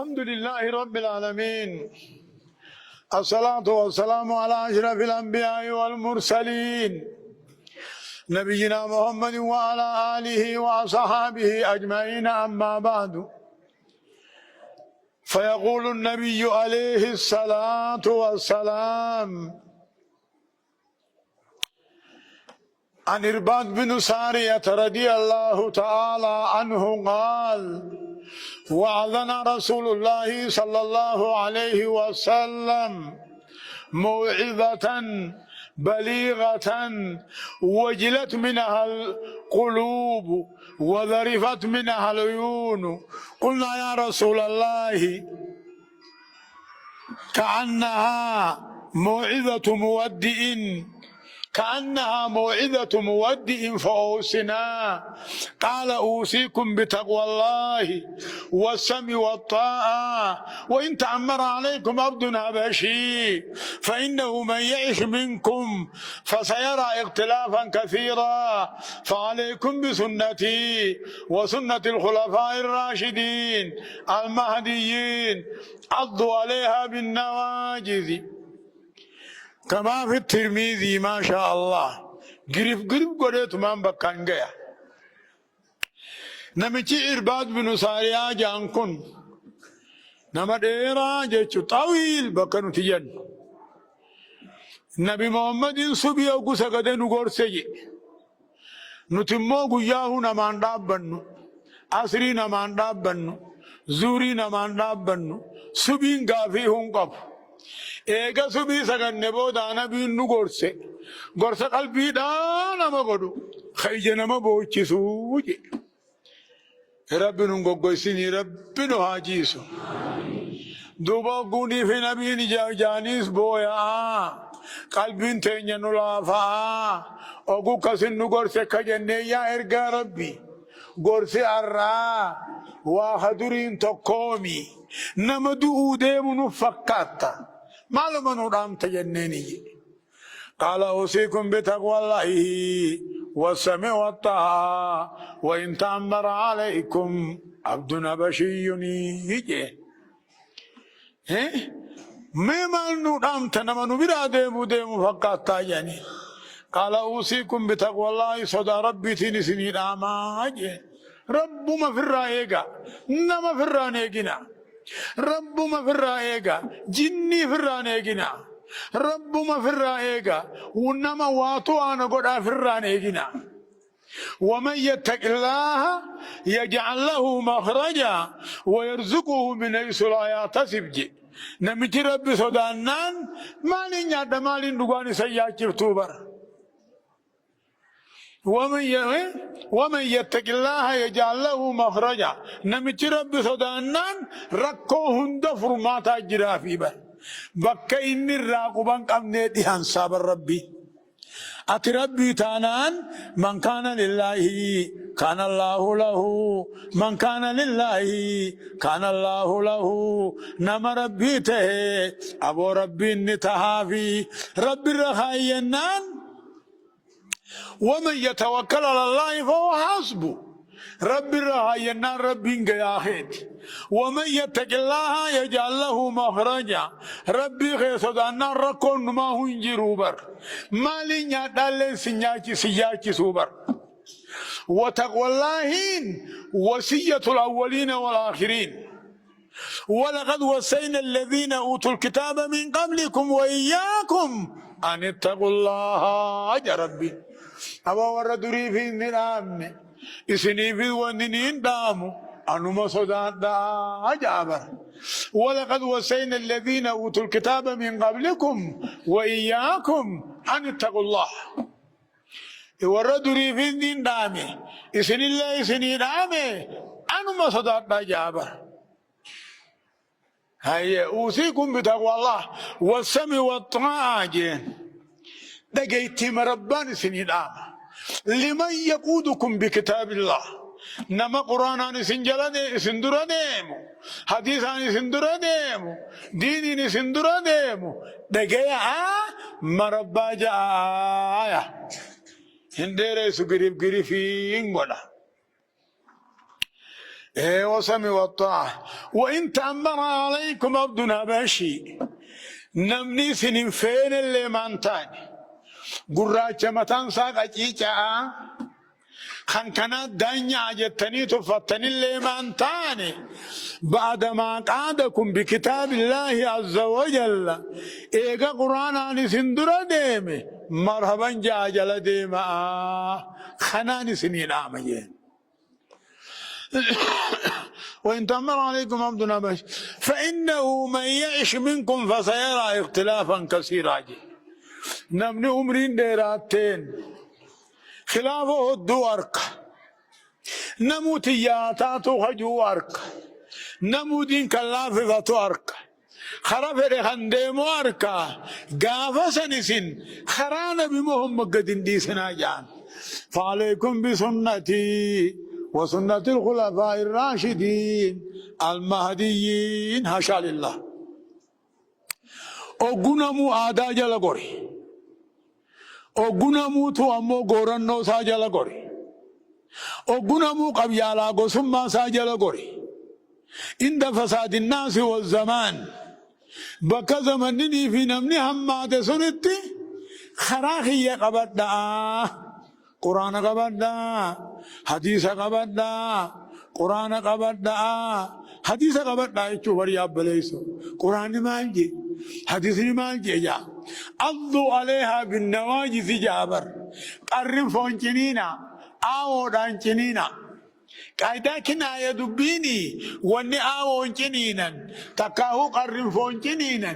الحمد لله رب العالمين. الصلاة والسلام على أشرف الأنبياء والمرسلين نبينا محمد وعلى آله وصحابه أجمعين. أما بعد، فيقول النبي عليه الصلاة والسلام عن إرباد بن سارية رضي الله تعالى عنه قال: وعظنا رسول الله صلى الله عليه وسلم موعظة بليغة وجلت منها القلوب وذرفت منها العيون. قلنا يا رسول الله كأنها موعظة مودئ فأوصنا. قال: أوصيكم بتقوى الله والسمع والطاعة، وإن تأمر عليكم عبد حبشي فإنه من يعش منكم فسيرى اختلافا كثيرا، فعليكم بسنتي وسنة الخلفاء الراشدين المهديين عضوا عليها بالنواجذ. كما في الترمذي ما شاء الله قريب قريت من بكان جاء نمشي إرباد بن سارية جانكون نما ديرا جيتشو طويل بكانو تيجن نبي محمد سبي أو كسكده نقول سجى نتمو قياه نمان دابنو أسري نمان دابنو زوري نمان دابنو سبين غافي هنقف eega subii saganne booda nabiin nu gorsa qalbiidhaa nama godhu ija nama boo'ichisuu jedhe. Rabbi nu goggoysinii, Rabbi nu haa jiisu. Duuba ogguunii fi nabiin ijaanis booyaa qalbiin teenya nu laafaa oguu kasin nu gorse akka jennee yaa ergaa Rabbi gorsi arraa waa haduriin tokkoomi nama du'uu deemu nu fakkaata. معلوم نورام تجنني. قال: أوصيكم بتقوى الله والسمع والطاعة، وإن تأمر عليكم عبد حبشي يجي. ما نورام تنمنو برا ديمو فقط يعني. قال: أوصيكم بتقوى الله صدى ربي تنسني الأماجي. رب ما في الرأيقة نما في الرأيقنا رب ما في الرأيقة جني في الرأيقنا رب ما في الرأيقة ونما واتو أنا قد في الرأيقنا. ومن يتق الله يجعل له مخرجا ويرزقه من حيث لا يحتسب. نمشي ربي صدانان مالين ياد مالين دوغاني سياكي توبر. ومن يتق الله يجعل له مخرجا. نمشي ربي صدانان ركو هند فرماتا جرافي بر بكا إني الراقبان قمنيتي هنصاب الربي أتي ربي تانان من كان لله كان الله له، من كان لله كان الله له. نما ربي ته أبو ربي نتهافي ربي الرخاينان. ومن يتوكل على الله فهو حسبه. ربي الرهاينا ربي انقياهد. ومن يتق الله يجعل له مخرجا. ربي خيصدانا ركون ما هو انجروبر مالين يدالين سياكي سوبر. وتقوى الله وصية الأولين والآخرين. ولقد وصينا الذين أوتوا الكتاب من قبلكم وإياكم أن اتقوا الله. يا ربي أبا وردري في النعم إسني في الونين دامو أنما صدان دا أجابر. ولقد وصينا الذين أوتوا الكتاب من قبلكم وإياكم أن اتقوا الله. وردري في الدين دامي إسني الله إسني دامي أنما صدان دا أجابر. هيا أوصيكم بتقوى الله والسمع والطاعة. دقيتي مربان سنين لمن يقودكم بكتاب الله. نما قرآن سنجلني سندرانيمو حديثان سندرانيمو ديني سندرانيمو دقيا مربا جايا هنديري سو قريب قريفين ولا إيه وسمع والطاعة. وإن تأمر عليكم عبد نبشي نمني سنين فين اللي مانتاني قراجة متان ساق أجيجا خان كانت دانيا جتني تفتني اللي مانتاني بعدما قعدكم بكتاب الله عز وجل إيقا قرآن سندر ديمي مرحبا جاجل ديما خناني سنين آمجين. وإن تأمر عليكم عبد نبش فإنه من يعش منكم فسيرى اختلافا كثيرا. نمني عمرين ديراتين خلافه الدوارك نمو تياتاتو خجوارك نمو دين كلافة توارك خرف رخنديمو أركا غافة سنسين خرانا بمهم قدن دي سناجان. فعليكم بسنتي وسنة الخلفاء الراشدين المهديين هشا لله. أغنمو آدا جلغوري أغنمو تو أمو غورنو سا جلغوري أغنمو قبيالا غسما سا جلغوري. عند فساد الناس والزمان بك زمنني في نمني همات سنتي خراخي قبدا قرآن قبدا حديث قبدا قرآن قبدا حديث قبدا يچو بريا بليسو قرآن مالجي حديث مالجي جا أضو عليها بالنواجذ جابر قرن فونجنينا آو دانجنينا قايدا كنا يدبيني واني آو جنينا تكاهو قرن فونجنينا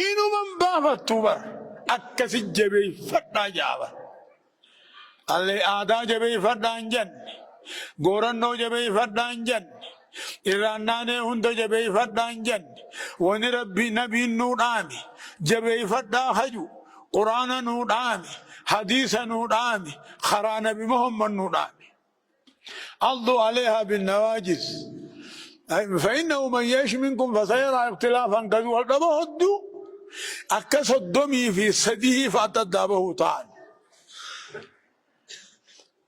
إنو من بافتو بر أكسي جبي فتنا جابر اللي آدا جبي فردان جن غورنو جبي فردان جن إراناني هندو جبي فردان جن وني ربي نبي نور آمي جبي فردا خجو قرآن نور آمي حديث نور آمي خرا نبي محمد نور آمي أضوا عليها بالنواجز. فإنه من يعش منكم فسيرى اختلافا كثيرا دبهدو أكس الدمي في سديه فأتدابه تعالى.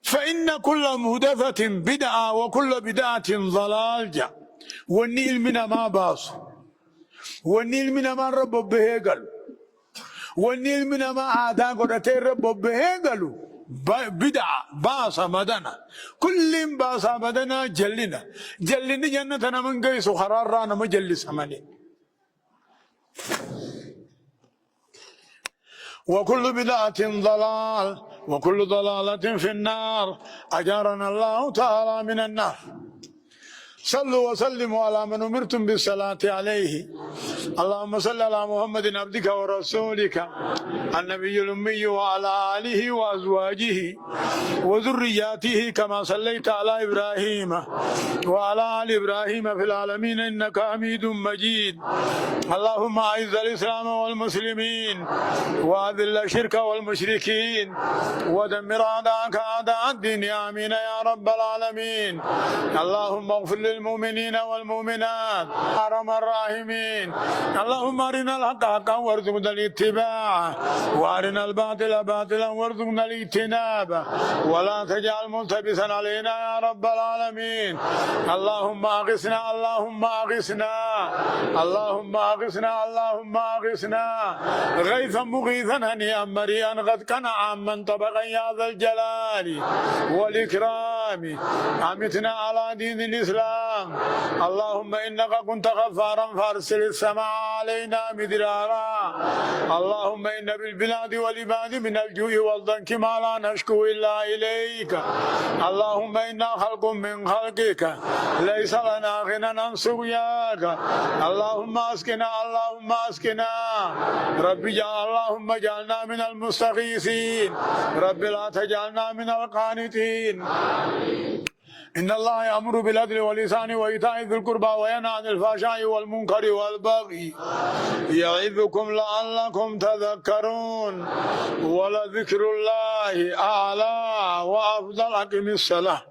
فإن كل محدثة بدعة وكل بدعة ضلال جاء. والنيل من ما باص والنيل من ما رب بهيقل والنيل من ما عادا قدتين رب بهيقل بدعة باص مدنا كل باص مدنا جلنا جنتنا من قيس خرارنا مجلس مني. وكل بدعة ضلال وكل ضلالة في النار أجارنا الله تعالى من النار. صلوا وسلموا على من أمرتم بالصلاة عليه. اللهم صل على محمد عبدك ورسولك النبي الأمي وعلى آله وأزواجه وذرياته كما صليت على إبراهيم وعلى آل إبراهيم في العالمين إنك حميد مجيد. اللهم أعز الإسلام والمسلمين وأذل الشرك والمشركين ودمر أعداءك أعداء الدين آمين يا رب العالمين. اللهم اغفر للمؤمنين والمؤمنات أرحم الراحمين. اللهم أرنا الحق حقا وارزقنا الاتباع وأرنا الباطل باطلا وارزقنا الاجتناب ولا تجعل ملتبسا علينا يا رب العالمين. اللهم أغثنا اللهم أغثنا اللهم أغثنا اللهم أغثنا غيثا مغيثا هنيئا مريئا قد كان عاما طبقا يا ذا الجلال والإكرام. أمتنا على دين الإسلام. اللهم إنك كنت غفارا فارسل السماء علينا مدرارا. اللهم إن بالبلاد والعباد من الجوع والضنك ما لا نشكو إلا إليك. اللهم إنا خلق من خلقك ليس لنا غنى عن سقياك. اللهم أسقنا اللهم أسقنا ربي اللهم اجعلنا من المستغيثين. رب لا تجعلنا من القانتين. إن الله يأمر بالعدل والإحسان وإيتاء ذي القربى وينهى عن الفحشاء والمنكر والبغي يعظكم لعلكم تذكرون. ولذكر الله أعلى وأفضل. أقم الصلاة.